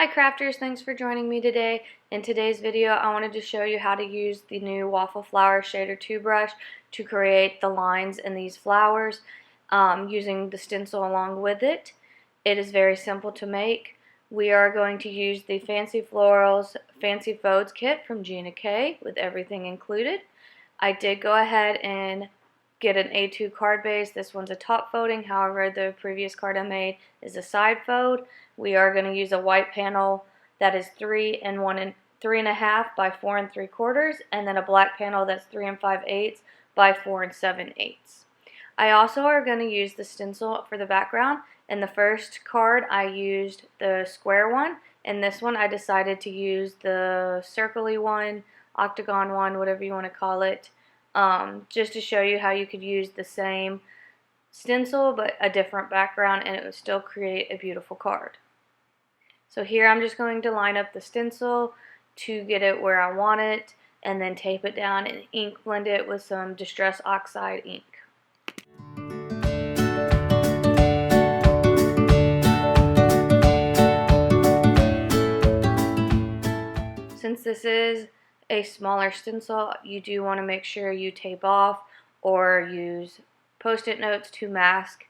Hi crafters, thanks for joining me today. In today's video I wanted to show you how to use the new WaffleFlower Shader 2 brush to create the lines in these flowers using the stencil along with it. It is very simple to make. We are going to use the Fancy Florals Fancy Folds kit from Gina with everything included. I did go ahead and get an A2 card base. This one's a top folding, however the previous card I made is a side fold. We are going to use a white panel that is 3 3.5 by 4 3/4, and then a black panel that's 3 5/8 by 4 7/8. I also are going to use the stencil for the background. In the first card I used the square one, and this one I decided to use the circle-y one, octagon one, whatever you want to call it, just to show you how you could use the same stencil but a different background and it would still create a beautiful card. So here I'm just going to line up the stencil to get it where I want it and then tape it down and ink blend it with some Distress Oxide ink. Since this is a smaller stencil, you do want to make sure you tape off or use post-it notes to mask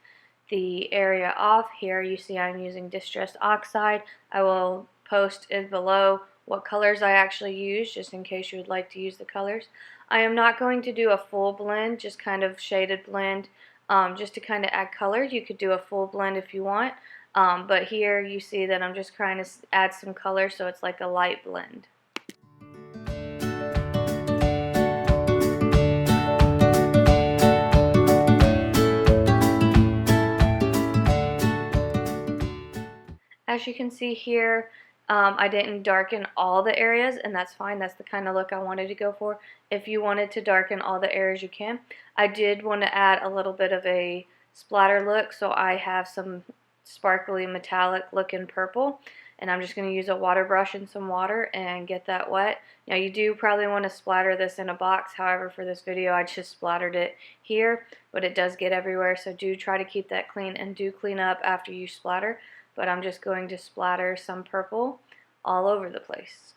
the area off. Here you see I'm using Distress Oxide. I will post it below what colors I actually use, just in case you would like to use the colors. I am not going to do a full blend, just kind of shaded blend, just to kind of add color. You could do a full blend if you want, but here you see that I'm just trying to add some color so it's like a light blend. As you can see here, I didn't darken all the areas, and that's fine. That's the kind of look I wanted to go for. If you wanted to darken all the areas, you can. I did want to add a little bit of a splatter look, so I have some sparkly metallic looking purple, and I'm just going to use a water brush and some water and get that wet. Now you do probably want to splatter this in a box, however for this video I just splattered it here, but it does get everywhere, so do try to keep that clean and do clean up after you splatter. But I'm just going to splatter some purple all over the place.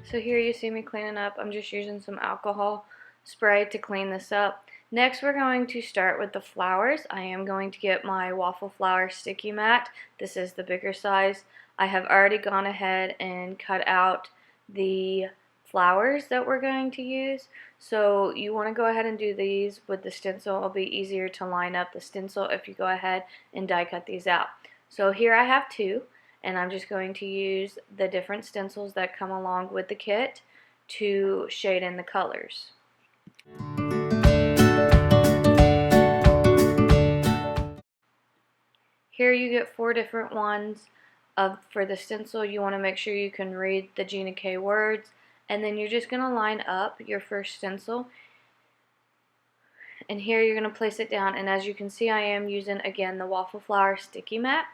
So here you see me cleaning up. I'm just using some alcohol spray to clean this up. Next we're going to start with the flowers. I am going to get my WaffleFlower sticky mat. This is the bigger size. I have already gone ahead and cut out the flowers that we're going to use. So you want to go ahead and do these with the stencil. It'll be easier to line up the stencil if you go ahead and die cut these out. So here I have two, and I'm just going to use the different stencils that come along with the kit to shade in the colors. Here you get 4 different ones for the stencil. You want to make sure you can read the Gina K words, and then you're just going to line up your first stencil, and here you're going to place it down, and as you can see I am using again the WaffleFlower sticky mat.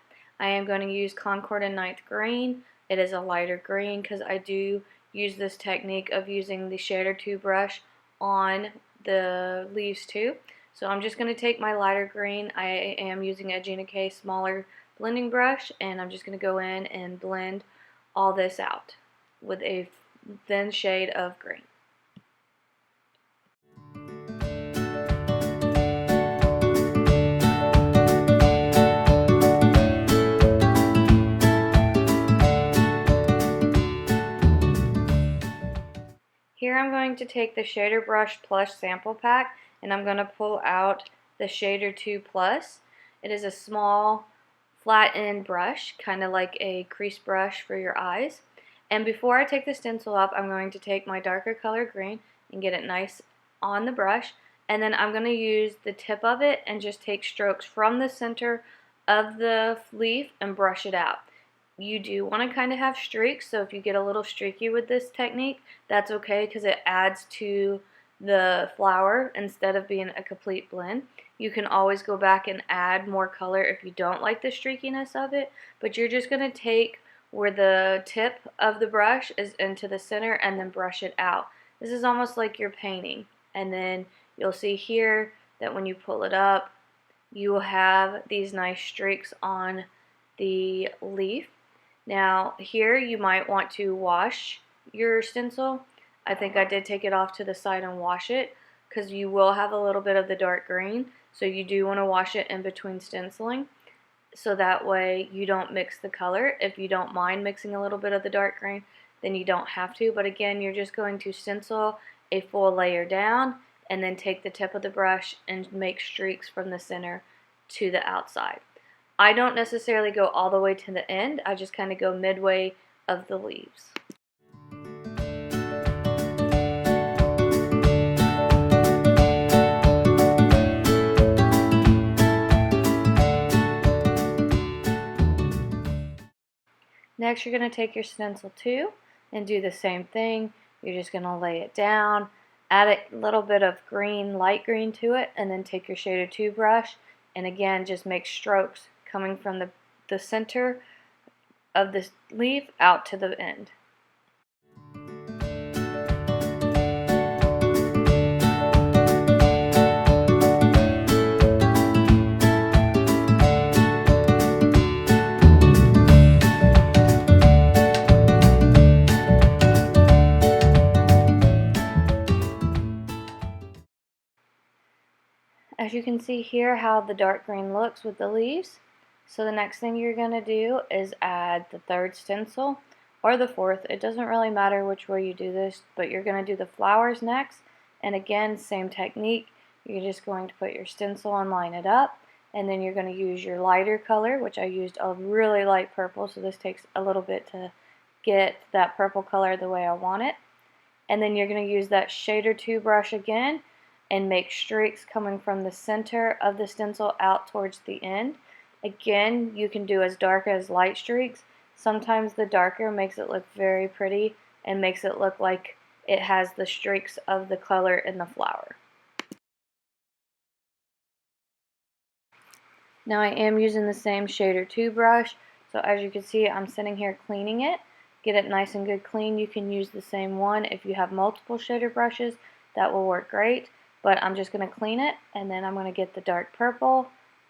I am going to use Concord and 9th green. It is a lighter green because I do use this technique of using the Shader 2 brush on the leaves too. So I'm just going to take my lighter green. I am using a Gina K smaller blending brush, and I'm just going to go in and blend all this out with a thin shade of green. Here I'm going to take the Shader Brush Plus sample pack, and I'm going to pull out the Shader 2 Plus. It is a small flat end brush, kind of like a crease brush for your eyes. And before I take the stencil up, I'm going to take my darker color green and get it nice on the brush, and then I'm going to use the tip of it and just take strokes from the center of the leaf and brush it out. You do want to kind of have streaks, so if you get a little streaky with this technique, that's okay because it adds to the flower instead of being a complete blend. You can always go back and add more color if you don't like the streakiness of it, but you're just going to take where the tip of the brush is into the center and then brush it out. This is almost like you're painting, and then you'll see here that when you pull it up, you will have these nice streaks on the leaf. Now here you might want to wash your stencil. I think I did take it off to the side and wash it, because you will have a little bit of the dark green, so you do want to wash it in between stenciling, so that way you don't mix the color. If you don't mind mixing a little bit of the dark green, then you don't have to, but again, you're just going to stencil a full layer down and then take the tip of the brush and make streaks from the center to the outside. I don't necessarily go all the way to the end, I just kind of go midway of the leaves. Next, you're going to take your stencil 2 and do the same thing. You're just going to lay it down, add a little bit of green, light green to it, and then take your shader 2 brush and again just make strokes coming from the center of the leaf out to the end. As you can see here how the dark green looks with the leaves. So the next thing you're going to do is add the 3rd stencil or the 4th. It doesn't really matter which way you do this, but you're going to do the flowers next. And again, same technique. You're just going to put your stencil and line it up. And then you're going to use your lighter color, which I used a really light purple, so this takes a little bit to get that purple color the way I want it. And then you're going to use that shader 2 brush again and make streaks coming from the center of the stencil out towards the end. Again, you can do as dark as light streaks. Sometimes the darker makes it look very pretty and makes it look like it has the streaks of the color in the flower. Now I am using the same shader 2 brush, so as you can see I'm sitting here cleaning it. Get it nice and good clean. You can use the same one if you have multiple shader brushes. That will work great. But I'm just going to clean it, and then I'm going to get the dark purple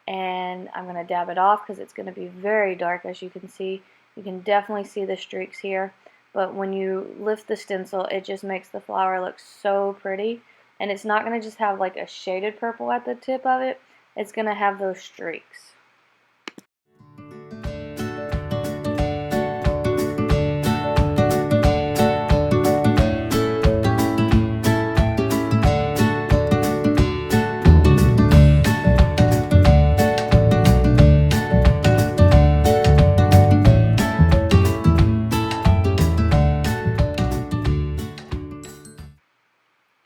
and I'm going to dab it off because it's going to be very dark. As you can see, you can definitely see the streaks here, but when you lift the stencil it just makes the flower look so pretty, and it's not going to just have like a shaded purple at the tip of it, it's going to have those streaks.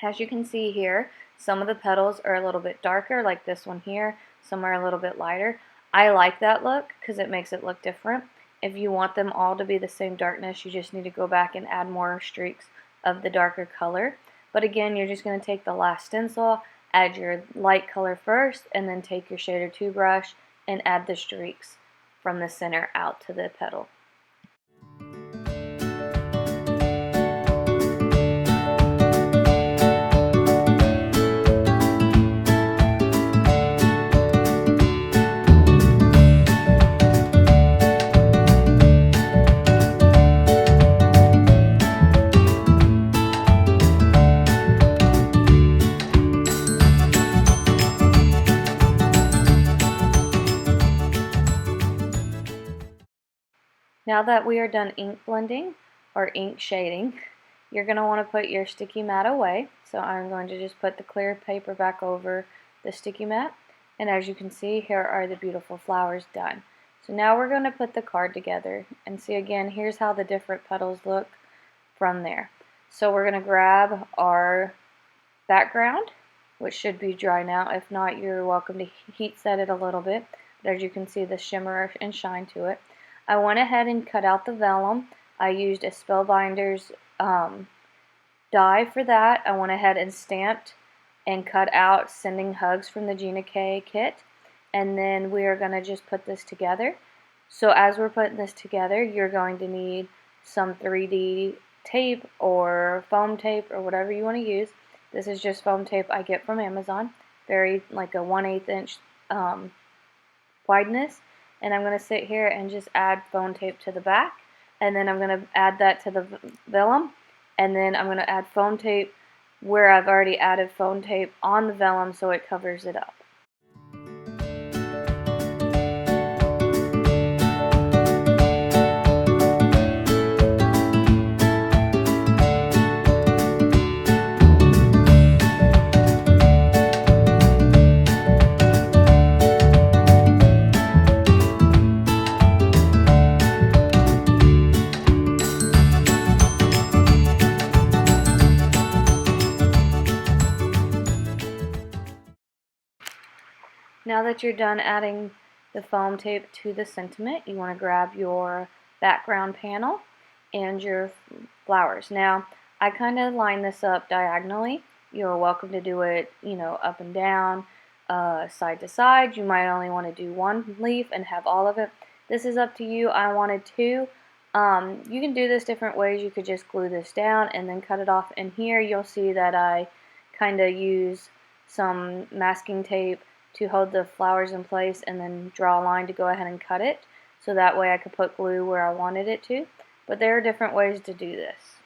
As you can see here, some of the petals are a little bit darker, like this one here. Some are a little bit lighter. I like that look because it makes it look different. If you want them all to be the same darkness, you just need to go back and add more streaks of the darker color. But again, you're just going to take the last stencil, add your light color first, and then take your shader 2 brush and add the streaks from the center out to the petal. Now that we are done ink blending or ink shading, you're going to want to put your sticky mat away. So I'm going to just put the clear paper back over the sticky mat. And as you can see, here are the beautiful flowers done. So now we're going to put the card together and see again, here's how the different petals look from there. So we're going to grab our background, which should be dry now. If not, you're welcome to heat set it a little bit. But as you can see, the shimmer and shine to it. I went ahead and cut out the vellum. I used a Spellbinders die for that. I went ahead and stamped and cut out Sending Hugs from the Gina K kit. And then we are going to just put this together. So as we're putting this together, you're going to need some 3D tape or foam tape or whatever you want to use. This is just foam tape I get from Amazon, very like a 1/8 inch wideness. And I'm going to sit here and just add foam tape to the back, and then I'm going to add that to the vellum, and then I'm going to add foam tape where I've already added foam tape on the vellum so it covers it up. Now that you're done adding the foam tape to the sentiment, you want to grab your background panel and your flowers. Now, I kind of line this up diagonally. You're welcome to do it, up and down, side to side. You might only want to do one leaf and have all of it. This is up to you. I wanted two. You can do this different ways. You could just glue this down and then cut it off. And here you'll see that I kind of use some masking tape to hold the flowers in place and then draw a line to go ahead and cut it, so that way I could put glue where I wanted it to. But there are different ways to do this.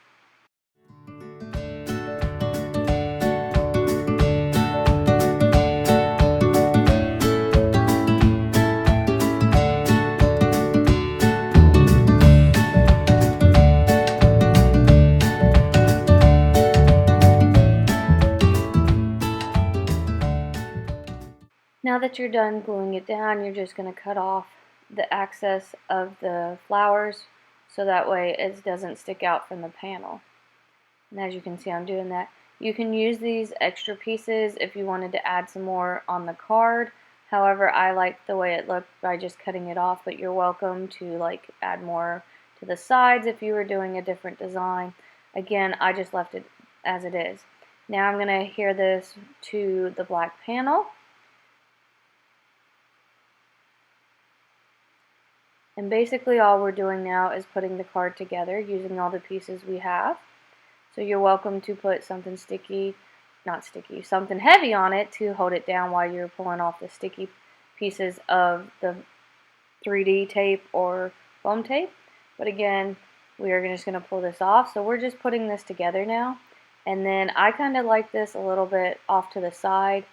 Now that you're done gluing it down, you're just going to cut off the excess of the flowers so that way it doesn't stick out from the panel. And as you can see, I'm doing that. You can use these extra pieces if you wanted to add some more on the card. However, I like the way it looked by just cutting it off, but you're welcome to add more to the sides if you were doing a different design. Again, I just left it as it is. Now I'm going to adhere this to the black panel. And basically all we're doing now is putting the card together using all the pieces we have. So you're welcome to put something something heavy on it to hold it down while you're pulling off the sticky pieces of the 3D tape or foam tape. But again, we are just going to pull this off. So we're just putting this together now. And then I kind of like this a little bit off to the side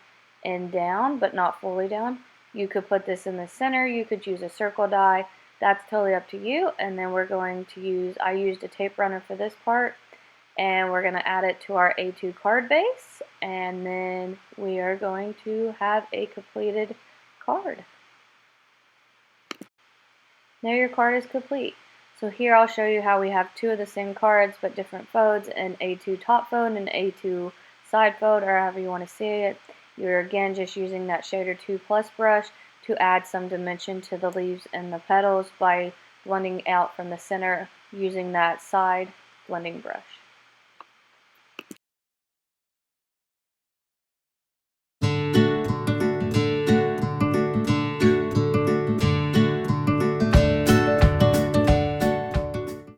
and down, but not fully down. You could put this in the center. You could use a circle die. That's totally up to you. And then we're going to I used a tape runner for this part, and we're going to add it to our A2 card base, and then we are going to have a completed card. Now your card is complete. So here I'll show you how we have two of the same cards but different folds, an A2 top fold and A2 side fold, or however you want to see it. You're again just using that Shader 2 Plus brush to add some dimension to the leaves and the petals by blending out from the center using that side blending brush.